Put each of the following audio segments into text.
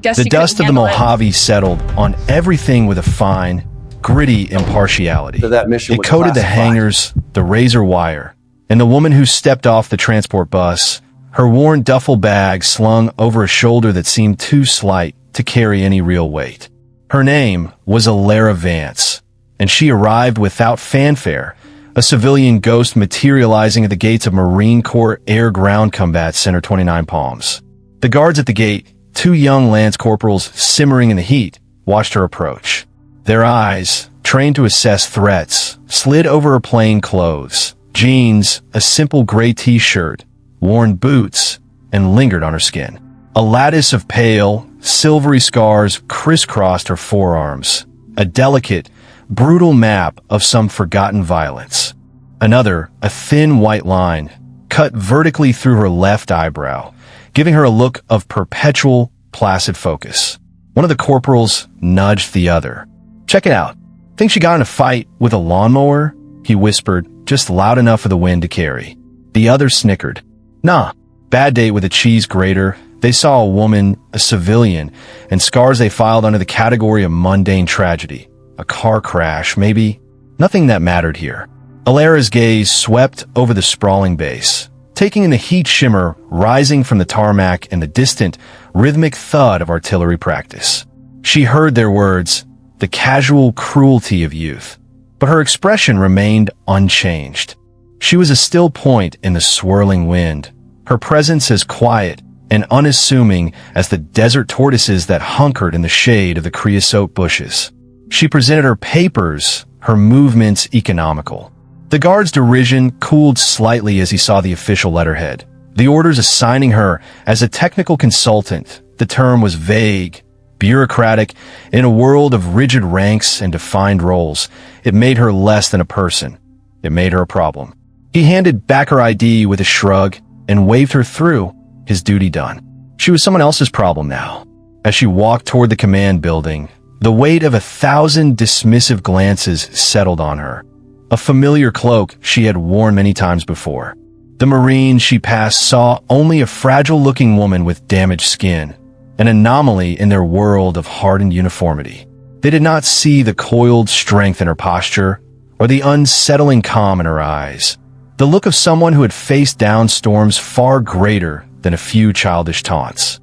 The dust of the Mojave settled on everything with a fine, gritty impartiality. So that mission It was coated the classified. hangars, the razor wire, and the woman who stepped off the transport bus, her worn duffel bag slung over a shoulder that seemed too slight to carry any real weight. Her name was Alara Vance, and she arrived without fanfare, a civilian ghost materializing at the gates of Marine Corps Air Ground Combat Center 29 Palms. The guards at the gate, two young lance corporals simmering in the heat, watched her approach. Their eyes, trained to assess threats, slid over her plain clothes, jeans, a simple gray t-shirt, worn boots, and lingered on her skin. A lattice of pale, silvery scars crisscrossed her forearms, a delicate, brutal map of some forgotten violence. Another, a thin white line, cut vertically through her left eyebrow, giving her a look of perpetual, placid focus. One of the corporals nudged the other. "Check it out. Think she got in a fight with a lawnmower?" he whispered, just loud enough for the wind to carry. The other snickered. "Nah, bad date with a cheese grater." They saw a woman, a civilian, and scars they filed under the category of mundane tragedy. A car crash, maybe. Nothing that mattered here. Alara's gaze swept over the sprawling base, taking in the heat shimmer rising from the tarmac and the distant, rhythmic thud of artillery practice. She heard their words, the casual cruelty of youth, but her expression remained unchanged. She was a still point in the swirling wind, her presence as quiet and unassuming as the desert tortoises that hunkered in the shade of the creosote bushes. She presented her papers, her movements economical. The guard's derision cooled slightly as he saw the official letterhead. The orders assigning her as a technical consultant. The term was vague, bureaucratic. In a world of rigid ranks and defined roles, it made her less than a person. It made her a problem. He handed back her ID with a shrug and waved her through, his duty done. She was someone else's problem now. As she walked toward the command building, the weight of 1,000 dismissive glances settled on her. A familiar cloak she had worn many times before. The Marines she passed saw only a fragile-looking woman with damaged skin, an anomaly in their world of hardened uniformity. They did not see the coiled strength in her posture or the unsettling calm in her eyes, the look of someone who had faced down storms far greater than a few childish taunts.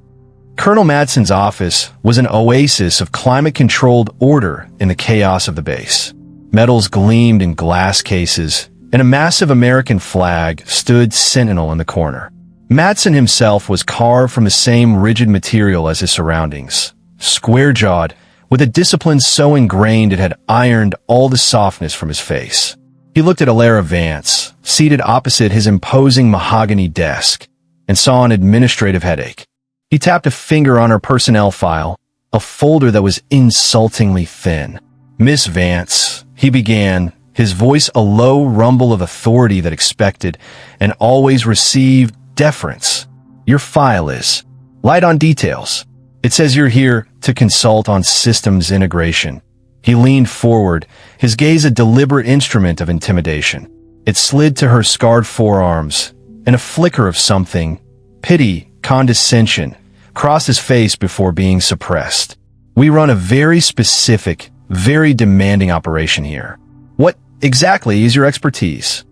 Colonel Madsen's office was an oasis of climate-controlled order in the chaos of the base. Metals gleamed in glass cases, and a massive American flag stood sentinel in the corner. Madsen himself was carved from the same rigid material as his surroundings, square-jawed, with a discipline so ingrained it had ironed all the softness from his face. He looked at Alara Vance, seated opposite his imposing mahogany desk, and saw an administrative headache. He tapped a finger on her personnel file, a folder that was insultingly thin. "Miss Vance," he began, his voice a low rumble of authority that expected and always received deference. "Your file is light on details. It says you're here to consult on systems integration." He leaned forward, his gaze a deliberate instrument of intimidation. It slid to her scarred forearms, and a flicker of something, pity, condescension, crossed his face before being suppressed. "We run a very specific, very demanding operation here. What exactly is your expertise?"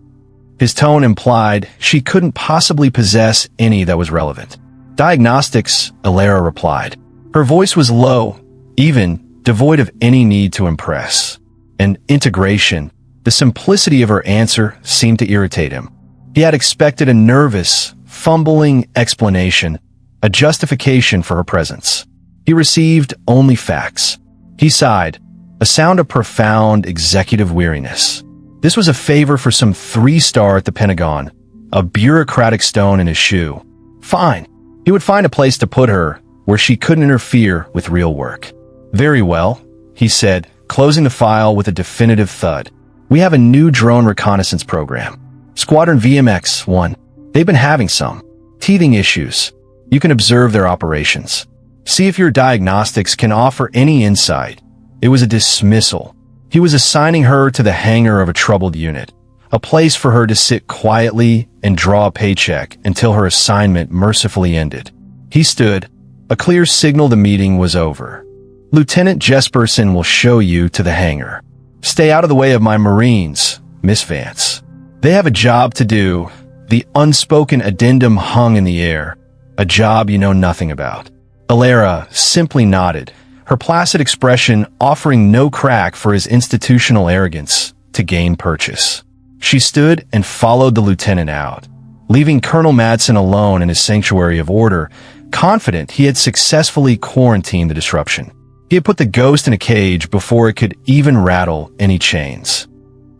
His tone implied she couldn't possibly possess any that was relevant. "Diagnostics," Alara replied. Her voice was low, even, devoid of any need to impress. And integration, the simplicity of her answer seemed to irritate him. He had expected a nervous, fumbling explanation, a justification for her presence. He received only facts. He sighed, a sound of profound executive weariness. This was a favor for some 3-star at the Pentagon, a bureaucratic stone in his shoe. Fine. He would find a place to put her where she couldn't interfere with real work. "Very well," he said, closing the file with a definitive thud. "We have a new drone reconnaissance program. Squadron VMX-1. They've been having some teething issues. You can observe their operations. See if your diagnostics can offer any insight." It was a dismissal. He was assigning her to the hangar of a troubled unit, a place for her to sit quietly and draw a paycheck until her assignment mercifully ended. He stood, A clear signal the meeting was over. Lieutenant Jesperson will show you to the hangar. Stay out of the way of my Marines, Miss Vance. They have a job to do. The unspoken addendum hung in the air. A job you know nothing about. Alara simply nodded, her placid expression offering no crack for his institutional arrogance to gain purchase. She stood and followed the lieutenant out, leaving Colonel Madsen alone in his sanctuary of order, confident he had successfully quarantined the disruption. He had put the ghost in a cage before it could even rattle any chains.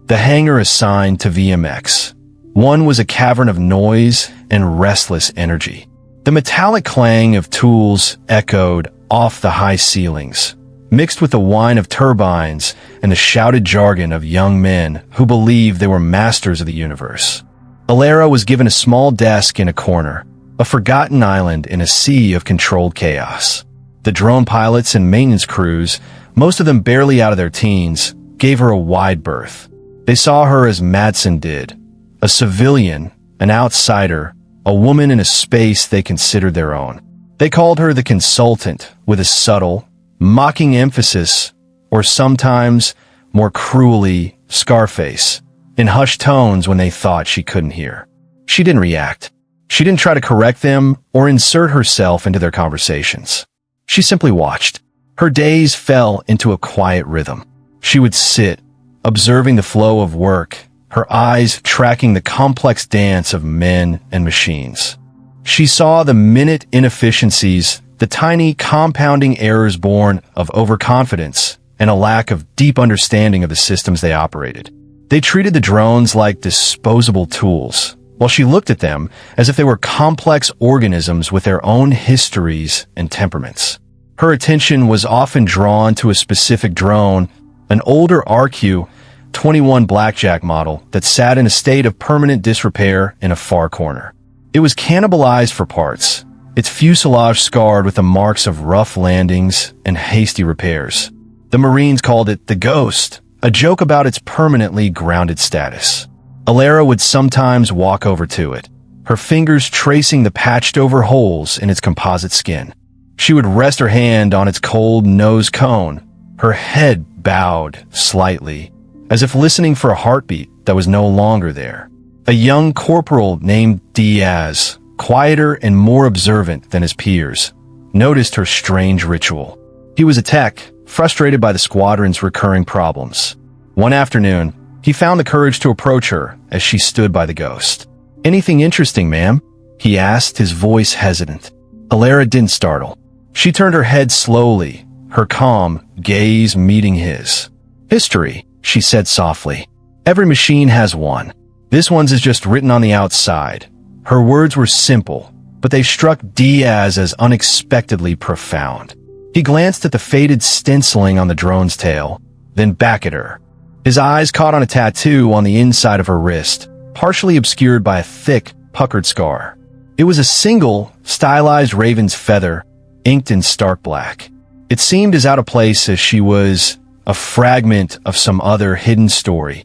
The hangar assigned to VMX. One was a cavern of noise and restless energy. The metallic clang of tools echoed off the high ceilings, mixed with the whine of turbines and the shouted jargon of young men who believed they were masters of the universe. Alara was given a small desk in a corner, a forgotten island in a sea of controlled chaos. The drone pilots and maintenance crews, most of them barely out of their teens, gave her a wide berth. They saw her as Madsen did, a civilian, an outsider, a woman in a space they considered their own. They called her the consultant with a subtle, mocking emphasis, or sometimes, more cruelly, Scarface, in hushed tones when they thought she couldn't hear. She didn't react. She didn't try to correct them or insert herself into their conversations. She simply watched. Her days fell into a quiet rhythm. She would sit, observing the flow of work, her eyes tracking the complex dance of men and machines. She saw the minute inefficiencies, the tiny compounding errors born of overconfidence and a lack of deep understanding of the systems they operated. They treated the drones like disposable tools, while she looked at them as if they were complex organisms with their own histories and temperaments. Her attention was often drawn to a specific drone, an older RQ-21 Blackjack model that sat in a state of permanent disrepair in a far corner. It was cannibalized for parts, its fuselage scarred with the marks of rough landings and hasty repairs. The Marines called it the Ghost, a joke about its permanently grounded status. Alara would sometimes walk over to it, her fingers tracing the patched-over holes in its composite skin. She would rest her hand on its cold nose cone, her head bowed slightly, as if listening for a heartbeat that was no longer there. A young corporal named Diaz, quieter and more observant than his peers, noticed her strange ritual. He was a tech, frustrated by the squadron's recurring problems. One afternoon, he found the courage to approach her as she stood by the Ghost. "Anything interesting, ma'am?" he asked, his voice hesitant. Alara didn't startle. She turned her head slowly, her calm gaze meeting his. "History," she said softly. "Every machine has one. This one's is just written on the outside." Her words were simple, but they struck Diaz as unexpectedly profound. He glanced at the faded stenciling on the drone's tail, then back at her. His eyes caught on a tattoo on the inside of her wrist, partially obscured by a thick, puckered scar. It was a single, stylized raven's feather, inked in stark black. It seemed as out of place as she was a fragment of some other hidden story.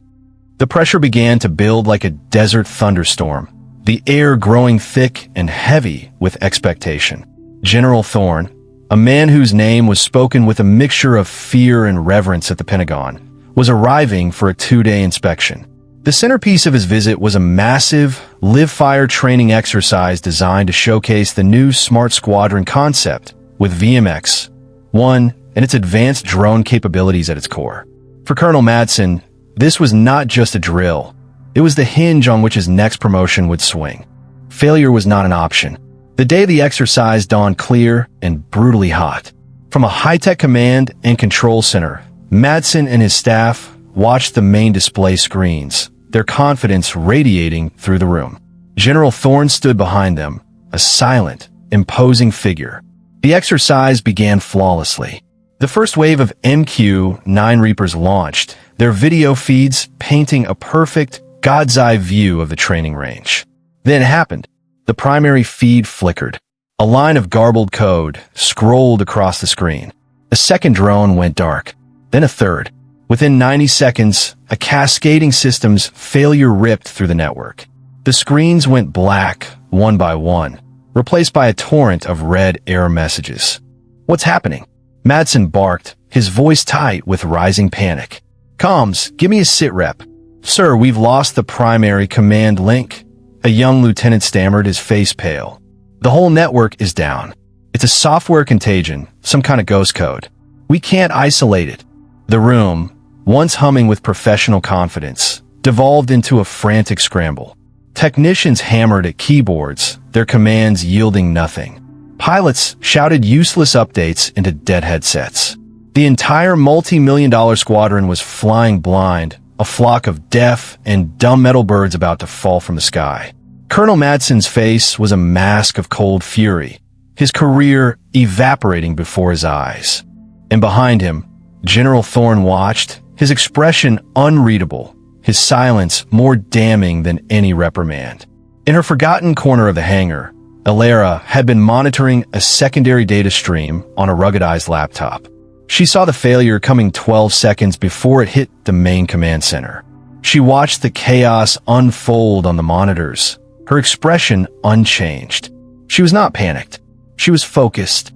The pressure began to build like a desert thunderstorm, the air growing thick and heavy with expectation. General Thorne, a man whose name was spoken with a mixture of fear and reverence at the Pentagon, was arriving for a 2-day inspection. The centerpiece of his visit was a massive, live-fire training exercise designed to showcase the new Smart Squadron concept, with VMX-1 and its advanced drone capabilities at its core. For Colonel Madsen, this was not just a drill. It was the hinge on which his next promotion would swing. Failure was not an option. The day of the exercise dawned clear and brutally hot. From a high-tech command and control center, Madsen and his staff watched the main display screens, their confidence radiating through the room. General Thorne stood behind them, a silent, imposing figure. The exercise began flawlessly. The first wave of MQ-9 Reapers launched, their video feeds painting a perfect, God's-eye view of the training range. Then it happened. The primary feed flickered. A line of garbled code scrolled across the screen. A second drone went dark. Then a third. Within 90 seconds, a cascading systems failure ripped through the network. The screens went black, one by one. replaced by a torrent of red error messages. "What's happening?" Madsen barked, his voice tight with rising panic. "Comms, give me a sit rep." "Sir, we've lost the primary command link." A young lieutenant stammered, his face pale. "The whole network is down. It's a software contagion, some kind of ghost code. We can't isolate it." The room, once humming with professional confidence, devolved into a frantic scramble. Technicians hammered at keyboards, their commands yielding nothing. Pilots shouted useless updates into dead headsets. The entire multi-million-dollar squadron was flying blind, a flock of deaf and dumb metal birds about to fall from the sky. Colonel Madsen's face was a mask of cold fury, his career evaporating before his eyes. And behind him, General Thorne watched, his expression unreadable, his silence more damning than any reprimand. In her forgotten corner of the hangar, Alara had been monitoring a secondary data stream on a ruggedized laptop. She saw the failure coming 12 seconds before it hit the main command center. She watched the chaos unfold on the monitors, her expression unchanged. She was not panicked. She was focused.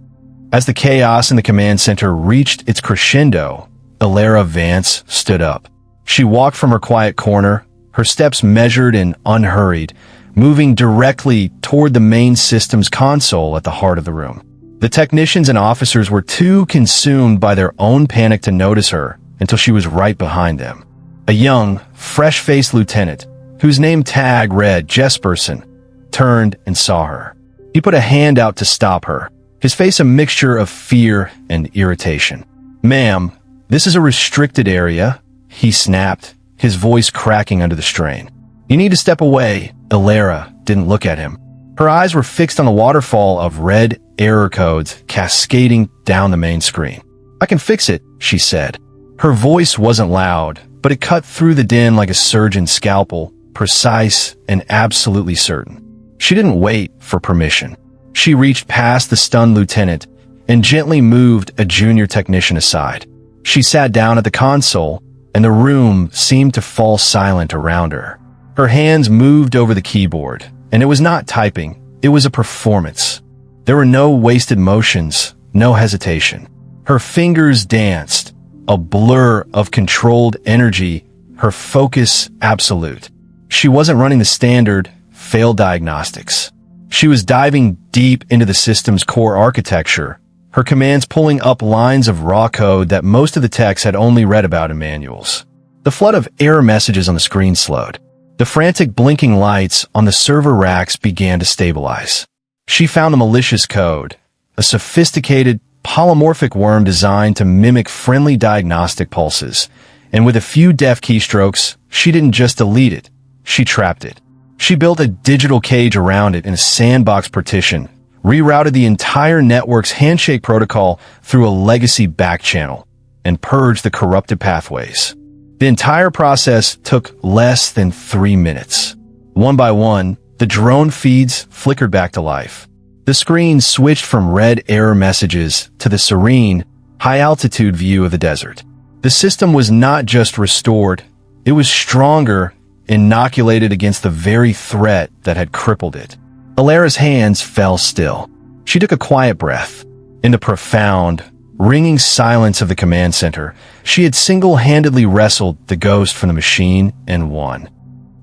As the chaos in the command center reached its crescendo, Alara Vance stood up. She walked from her quiet corner, her steps measured and unhurried, moving directly toward the main systems console at the heart of the room. The technicians and officers were too consumed by their own panic to notice her until she was right behind them. A young, fresh-faced lieutenant, whose name tag read Jesperson, turned and saw her. He put a hand out to stop her, his face a mixture of fear and irritation. "Ma'am, this is a restricted area," he snapped, his voice cracking under the strain. "You need to step away." Alara didn't look at him. Her eyes were fixed on the waterfall of red error codes cascading down the main screen. "I can fix it," she said. Her voice wasn't loud, but it cut through the din like a surgeon's scalpel, precise and absolutely certain. She didn't wait for permission. She reached past the stunned lieutenant and gently moved a junior technician aside. She sat down at the console, and the room seemed to fall silent around her. Her hands moved over the keyboard, and it was not typing, it was a performance. There were no wasted motions, no hesitation. Her fingers danced, a blur of controlled energy, her focus absolute. She wasn't running the standard, failed diagnostics. She was diving deep into the system's core architecture, her commands pulling up lines of raw code that most of the techs had only read about in manuals. The flood of error messages on the screen slowed. The frantic blinking lights on the server racks began to stabilize. She found a malicious code, a sophisticated, polymorphic worm designed to mimic friendly diagnostic pulses, and with a few deft keystrokes, she didn't just delete it, she trapped it. She built a digital cage around it in a sandbox partition, rerouted the entire network's handshake protocol through a legacy back channel, and purged the corrupted pathways. The entire process took less than 3 minutes. One by one, the drone feeds flickered back to life. The screen switched from red error messages to the serene, high-altitude view of the desert. The system was not just restored, it was stronger, inoculated against the very threat that had crippled it. Alara's hands fell still. She took a quiet breath. In the profound, ringing silence of the command center, she had single-handedly wrestled the ghost from the machine and won.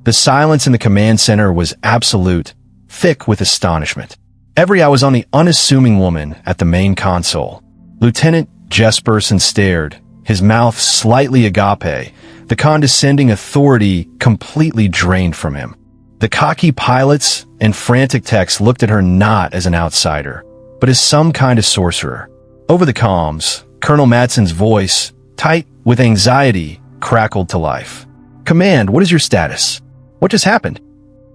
The silence in the command center was absolute, thick with astonishment. Every eye was on the unassuming woman at the main console. Lieutenant Jesperson stared, his mouth slightly agape, the condescending authority completely drained from him. The cocky pilots and frantic techs looked at her not as an outsider, but as some kind of sorcerer. Over the comms, Colonel Madsen's voice, tight with anxiety, crackled to life. "Command, what is your status? What just happened?"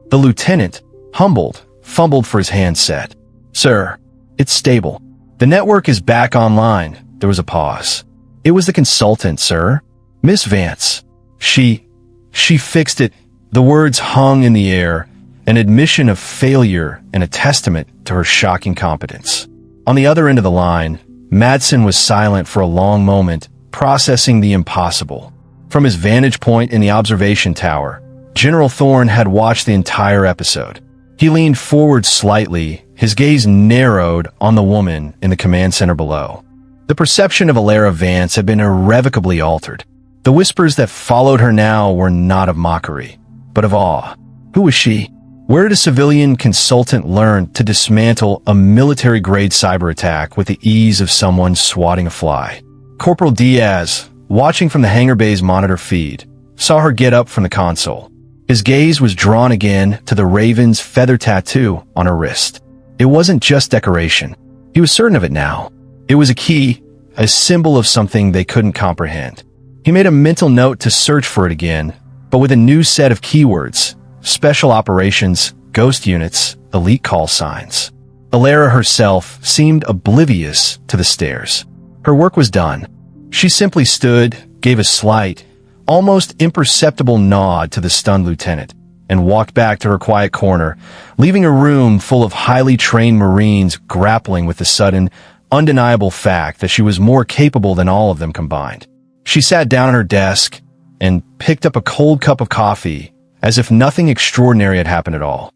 The lieutenant, humbled, fumbled for his handset. "Sir, it's stable. The network is back online." There was a pause. "It was the consultant, sir. Miss Vance. She fixed it." The words hung in the air, an admission of failure and a testament to her shocking competence. On the other end of the line, Madsen was silent for a long moment, processing the impossible. From his vantage point in the observation tower, General Thorne had watched the entire episode. He leaned forward slightly, his gaze narrowed on the woman in the command center below. The perception of Alara Vance had been irrevocably altered. The whispers that followed her now were not of mockery, but of awe. Who was she? Where did a civilian consultant learn to dismantle a military-grade cyber attack with the ease of someone swatting a fly? Corporal Diaz, watching from the hangar bay's monitor feed, saw her get up from the console. His gaze was drawn again to the Raven's feather tattoo on her wrist. It wasn't just decoration. He was certain of it now. It was a key, a symbol of something they couldn't comprehend. He made a mental note to search for it again, but with a new set of keywords: special operations, ghost units, elite call signs. Alara herself seemed oblivious to the stares. Her work was done. She simply stood, gave a slight, almost imperceptible nod to the stunned lieutenant, and walked back to her quiet corner, leaving a room full of highly trained Marines grappling with the sudden, undeniable fact that she was more capable than all of them combined. She sat down at her desk and picked up a cold cup of coffee, as if nothing extraordinary had happened at all.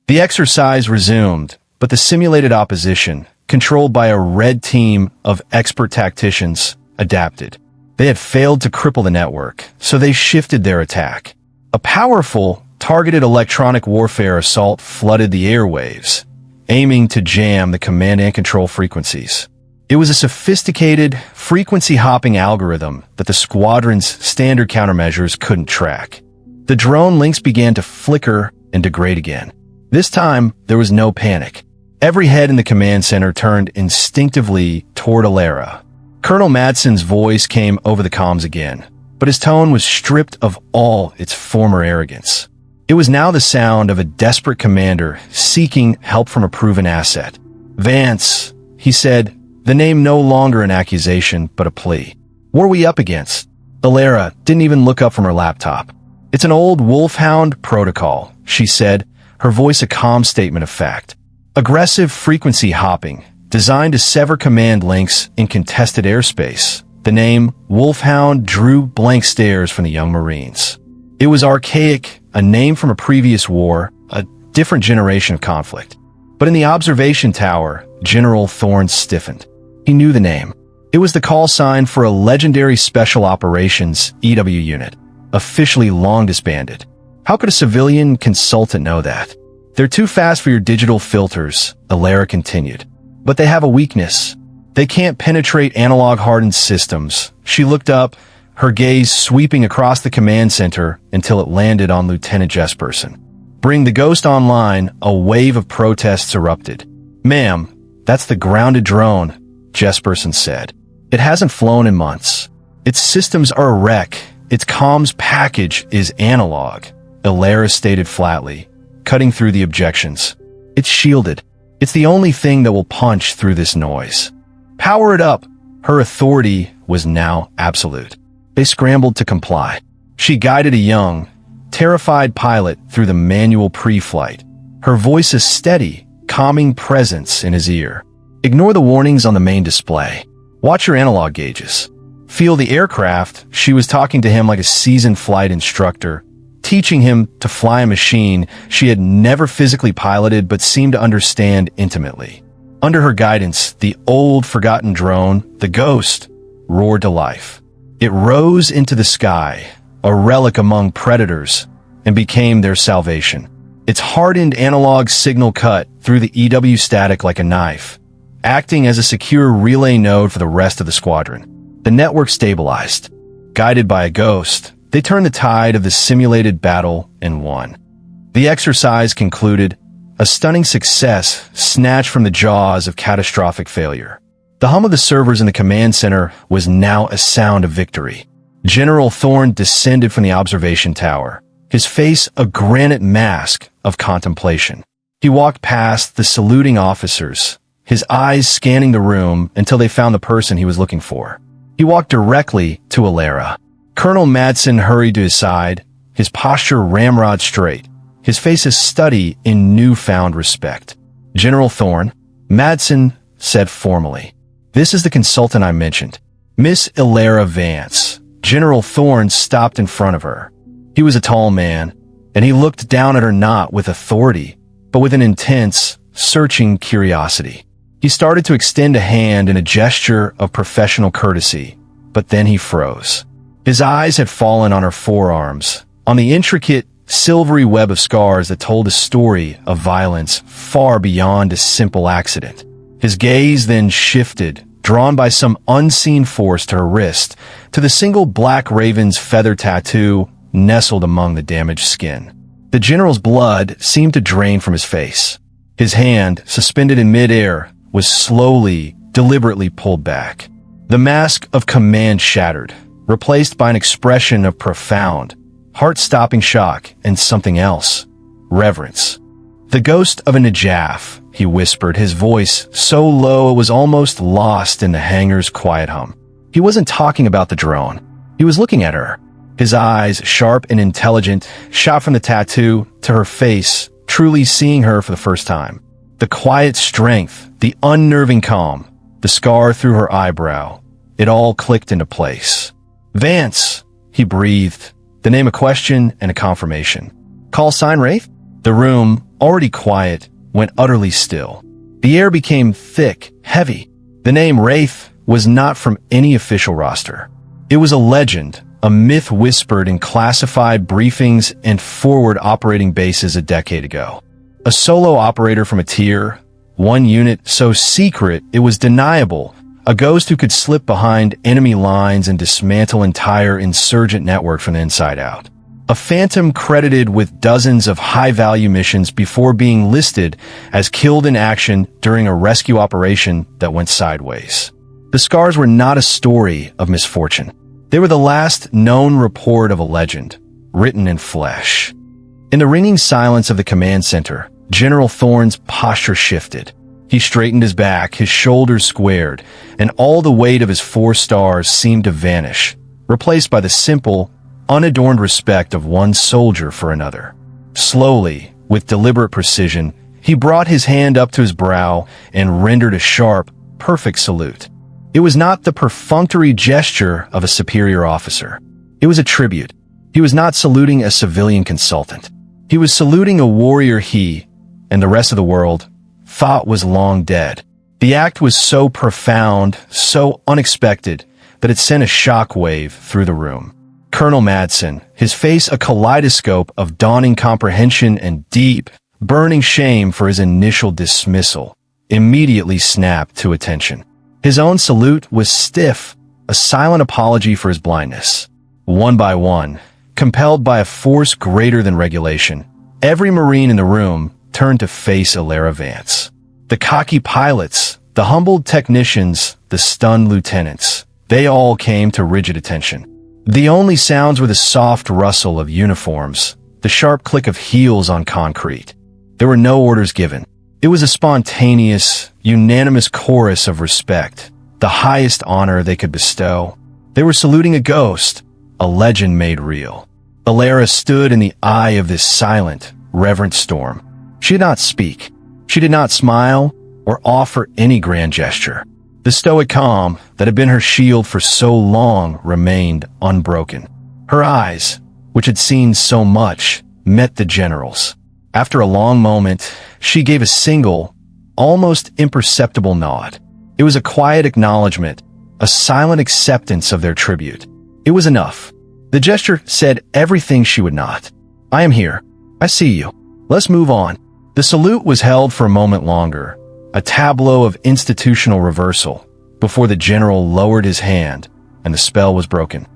The exercise resumed, but the simulated opposition, controlled by a red team of expert tacticians, adapted. They had failed to cripple the network, so they shifted their attack. A powerful, targeted electronic warfare assault flooded the airwaves, aiming to jam the command and control frequencies. It was a sophisticated, frequency-hopping algorithm that the squadron's standard countermeasures couldn't track. The drone links began to flicker and degrade again. This time, there was no panic. Every head in the command center turned instinctively toward Alara. Colonel Madsen's voice came over the comms again, but his tone was stripped of all its former arrogance. It was now the sound of a desperate commander seeking help from a proven asset. "Vance," he said, the name no longer an accusation, but a plea. "What are we up against?" Alara didn't even look up from her laptop. "It's an old wolfhound protocol," she said, her voice a calm statement of fact. "Aggressive frequency hopping, designed to sever command links in contested airspace." The name Wolfhound drew blank stares from the young Marines. It was archaic, a name from a previous war, a different generation of conflict. But in the observation tower, General Thorne stiffened. He knew the name. It was the call sign for a legendary special operations EW unit, officially long disbanded. How could a civilian consultant know that? "They're too fast for your digital filters," Alara continued. "But they have a weakness. They can't penetrate analog-hardened systems." She looked up, her gaze sweeping across the command center until it landed on Lieutenant Jesperson. "Bring the Ghost online," a wave of protests erupted. "Ma'am, that's the grounded drone," Jesperson said. "It hasn't flown in months. Its systems are a wreck. Its comms package is analog," Alara stated flatly, cutting through the objections. "It's shielded. It's the only thing that will punch through this noise. Power it up." Her authority was now absolute. They scrambled to comply. She guided a young, terrified pilot through the manual pre-flight, her voice a steady, calming presence in his ear. "Ignore the warnings on the main display. Watch your analog gauges. Feel the aircraft." She was talking to him like a seasoned flight instructor, teaching him to fly a machine she had never physically piloted but seemed to understand intimately. Under her guidance, the old, forgotten drone, the Ghost, roared to life. It rose into the sky, a relic among predators, and became their salvation. Its hardened analog signal cut through the EW static like a knife, acting as a secure relay node for the rest of the squadron. The network stabilized. Guided by a Ghost, they turned the tide of the simulated battle and won. The exercise concluded, a stunning success snatched from the jaws of catastrophic failure. The hum of the servers in the command center was now a sound of victory. General Thorne descended from the observation tower, his face a granite mask of contemplation. He walked past the saluting officers, his eyes scanning the room until they found the person he was looking for. He walked directly to Alara. Colonel Madsen hurried to his side, his posture ramrod straight, his face a study in newfound respect. "General Thorne," Madsen said formally. "This is the consultant I mentioned, Miss Alara Vance." General Thorne stopped in front of her. He was a tall man, and he looked down at her not with authority, but with an intense, searching curiosity. He started to extend a hand in a gesture of professional courtesy, but then he froze. His eyes had fallen on her forearms, on the intricate, silvery web of scars that told a story of violence far beyond a simple accident. His gaze then shifted, drawn by some unseen force to her wrist, to the single black raven's feather tattoo nestled among the damaged skin. The general's blood seemed to drain from his face. His hand, suspended in midair, was slowly, deliberately pulled back. The mask of command shattered, replaced by an expression of profound, heart-stopping shock and something else: reverence. "The ghost of a Najaf," he whispered, his voice so low it was almost lost in the hangar's quiet hum. He wasn't talking about the drone. He was looking at her. His eyes, sharp and intelligent, shot from the tattoo to her face, truly seeing her for the first time. The quiet strength, the unnerving calm, the scar through her eyebrow, it all clicked into place. "Vance," he breathed, the name a question and a confirmation. "Call sign Wraith?" The room, already quiet, went utterly still. The air became thick, heavy. The name Wraith was not from any official roster. It was a legend, a myth whispered in classified briefings and forward operating bases a decade ago. A solo operator from a tier, one unit so secret it was deniable, a ghost who could slip behind enemy lines and dismantle entire insurgent network from the inside out. A phantom credited with dozens of high-value missions before being listed as killed in action during a rescue operation that went sideways. The scars were not a story of misfortune. They were the last known report of a legend, written in flesh. In the ringing silence of the command center, General Thorne's posture shifted. He straightened his back, his shoulders squared, and all the weight of his 4 stars seemed to vanish, replaced by the simple, unadorned respect of one soldier for another. Slowly, with deliberate precision, he brought his hand up to his brow and rendered a sharp, perfect salute. It was not the perfunctory gesture of a superior officer. It was a tribute. He was not saluting a civilian consultant. He was saluting a warrior he, and the rest of the world, thought was long dead. The act was so profound, so unexpected, that it sent a shockwave through the room. Colonel Madsen, his face a kaleidoscope of dawning comprehension and deep, burning shame for his initial dismissal, immediately snapped to attention. His own salute was stiff, a silent apology for his blindness. One by one, compelled by a force greater than regulation, every Marine in the room turned to face Alara Vance. The cocky pilots, the humbled technicians, the stunned lieutenants, they all came to rigid attention. The only sounds were the soft rustle of uniforms, the sharp click of heels on concrete. There were no orders given. It was a spontaneous, unanimous chorus of respect, the highest honor they could bestow. They were saluting a ghost, a legend made real. Alara stood in the eye of this silent, reverent storm. She did not speak. She did not smile or offer any grand gesture. The stoic calm that had been her shield for so long remained unbroken. Her eyes, which had seen so much, met the general's. After a long moment, she gave a single, almost imperceptible nod. It was a quiet acknowledgement, a silent acceptance of their tribute. It was enough. The gesture said everything she would not. "I am here. I see you. Let's move on." The salute was held for a moment longer, a tableau of institutional reversal, before the general lowered his hand and the spell was broken.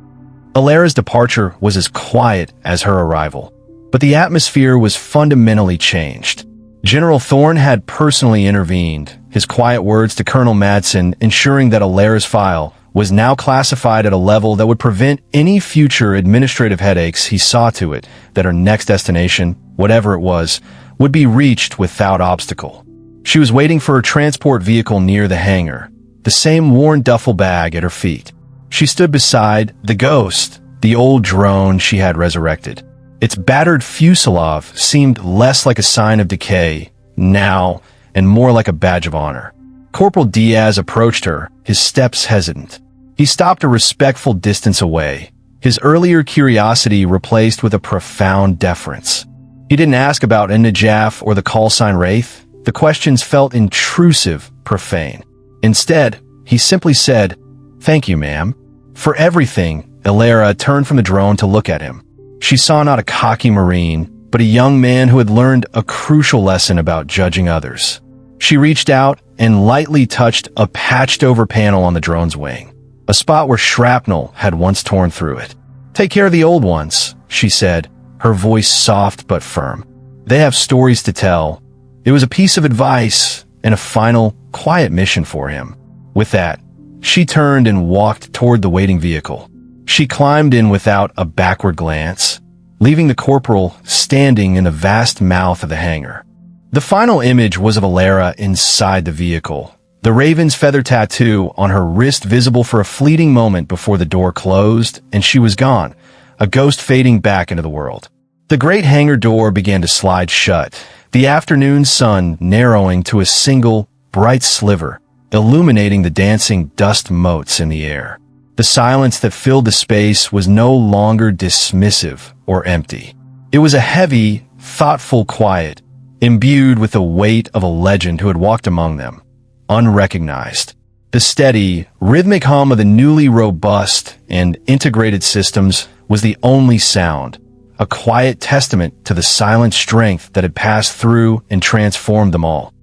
Alara's departure was as quiet as her arrival, but the atmosphere was fundamentally changed. General Thorne had personally intervened, his quiet words to Colonel Madsen ensuring that Alara's file was now classified at a level that would prevent any future administrative headaches. He saw to it that her next destination, whatever it was, would be reached without obstacle. She was waiting for her transport vehicle near the hangar, the same worn duffel bag at her feet. She stood beside the ghost, the old drone she had resurrected. Its battered fuselage seemed less like a sign of decay now and more like a badge of honor. Corporal Diaz approached her, his steps hesitant. He stopped a respectful distance away, his earlier curiosity replaced with a profound deference. He didn't ask about Najaf or the call sign Wraith. The questions felt intrusive, profane. Instead, he simply said, "Thank you, ma'am." For everything, Ilara turned from the drone to look at him. She saw not a cocky Marine, but a young man who had learned a crucial lesson about judging others. She reached out and lightly touched a patched-over panel on the drone's wing, a spot where shrapnel had once torn through it. "Take care of the old ones," she said, her voice soft but firm. "They have stories to tell." It was a piece of advice and a final, quiet mission for him. With that, she turned and walked toward the waiting vehicle. She climbed in without a backward glance, leaving the corporal standing in the vast mouth of the hangar. The final image was of Ilara inside the vehicle, the raven's feather tattoo on her wrist visible for a fleeting moment before the door closed and she was gone, a ghost fading back into the world. The great hangar door began to slide shut, the afternoon sun narrowing to a single, bright sliver, illuminating the dancing dust motes in the air. The silence that filled the space was no longer dismissive or empty. It was a heavy, thoughtful quiet, imbued with the weight of a legend who had walked among them, unrecognized. The steady, rhythmic hum of the newly robust and integrated systems was the only sound, a quiet testament to the silent strength that had passed through and transformed them all.